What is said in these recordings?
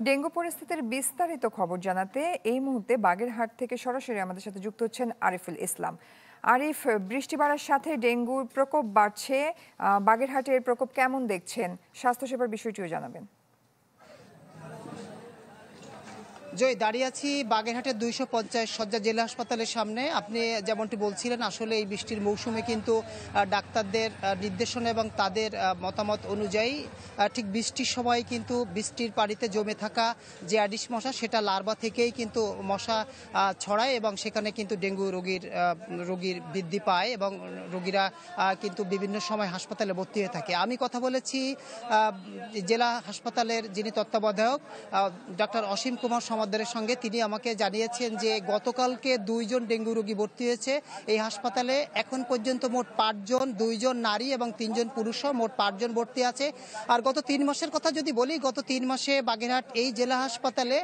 Dengue পরিস্থিতির বিস্তারিত খবর জানাতে এই মুহূর্তে বাগেরহাট থেকে সরাসরি আমাদের সাথে যুক্ত হচ্ছেন আরিফুল ইসলাম। আরিফ, বৃষ্টি বাড়ার সাথে ডেঙ্গুর প্রকোপ বাড়ছে, বাগেরহাটের প্রকোপ কেমন দেখছেন? স্বাস্থ্যসেবার বিষয়টিও জানাবেন। জয়, দাঁড়িয়ে আছি বাগেরহাটের 250 শয্যা জেলা হাসপাতালের সামনে। আপনি যেমনটি বলছিলেন, আসলে এই বৃষ্টির মৌসুমে কিন্তু ডাক্তারদের নির্দেশনা এবং তাদের মতামত অনুযায়ী ঠিক বৃষ্টির সময় কিন্তু বৃষ্টির পানিতে জমে থাকা যে অ্যাডিস মশা, সেটা লার্ভা থেকেই কিন্তু মশা ছড়ায় এবং সেখানে কিন্তু ডেঙ্গু রোগীর বৃদ্ধি পায় এবং রোগীরা কিন্তু বিভিন্ন সময় হাসপাতালে ভর্তি হয়ে থাকে। আমি কথা বলেছি জেলা হাসপাতালের যিনি তত্ত্বাবধায়ক ডাক্তার অসীম কুমার সমাদ্দারের সঙ্গে। তিনি আমাকে জানিয়েছেন যে গতকালকে 2 জন ডেঙ্গু রোগী ভর্তি হয়েছে এই হাসপাতালে। এখন পর্যন্ত মোট 5 জন, 2 জন নারী এবং 3 জন পুরুষ, মোট 5 জন ভর্তি আছে। আর গত 3 মাসের কথা যদি বলি, গত 3 মাসে বাগেরহাট এই জেলা হাসপাতালে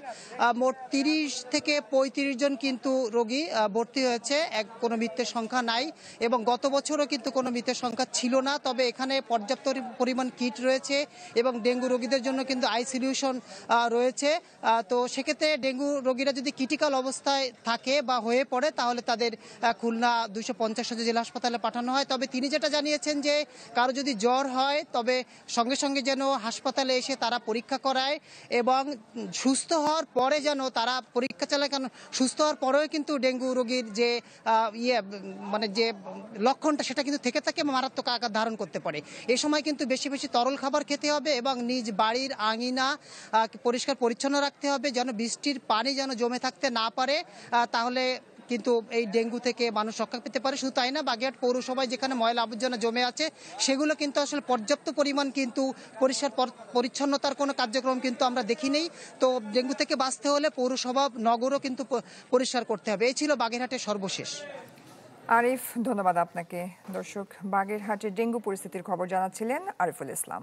মোট 30 থেকে 35 জন কিন্তু রোগী ভর্তি হয়েছে। কোনো মৃতের সংখ্যা নাই এবং গত বছরও কিন্তু কোনো মৃতের সংখ্যা ছিল না। তবে এখানে পর্যাপ্ত পরিমাণ কিট রয়েছে এবং ডেঙ্গু রোগীদের জন্য কিন্তু আইসোলিউশন রয়েছে। তো সেক্ষেত্রে ডেঙ্গু রোগীরা যদি ক্রিটিক্যাল অবস্থায় থাকে বা হয়ে পড়ে, তাহলে তাদের খুলনা 250 শয্যা জেলা হাসপাতালে পাঠানো হয়। তবে তিনি যেটা জানিয়েছেন যে কারো যদি জ্বর হয় তবে সঙ্গে সঙ্গে যেন হাসপাতালে এসে তারা পরীক্ষা করায় এবং সুস্থ হওয়ার পরে যেন তারা পরীক্ষা চালায়। কারণ সুস্থ হওয়ার পরেও কিন্তু ডেঙ্গু রোগীর যে মানে যে লক্ষণটা, সেটা কিন্তু থেকে থাকে এবং মারাত্মক আকার ধারণ করতে পারে। এ সময় কিন্তু বেশি বেশি তরল খাবার খেতে হবে এবং নিজ বাড়ির আঙিনা পরিষ্কার পরিচ্ছন্ন রাখতে হবে, যেন বৃষ্টির পানি যেন জমে থাকতে না পারে। তাহলে কিন্তু এই ডেঙ্গু থেকে মানুষ রক্ষা পেতে পারে। শুধু তাই না, বাগেরহাট পৌরসভায় যেখানে ময়লা আবর্জনা জমে আছে, সেগুলো কিন্তু আসলে পর্যাপ্ত পরিমাণ কিন্তু পরিষ্কার পরিচ্ছন্নতার কোনো কার্যক্রম কিন্তু আমরা দেখি নেই। তো ডেঙ্গু থেকে বাঁচতে হলে পৌরসভা, নগরও কিন্তু পরিষ্কার করতে হবে। এই ছিল বাগেরহাটের সর্বশেষ। আরিফ, ধন্যবাদ আপনাকে। দর্শক, বাগেরহাটের ডেঙ্গু পরিস্থিতির খবর জানাচ্ছিলেন আরিফুল ইসলাম।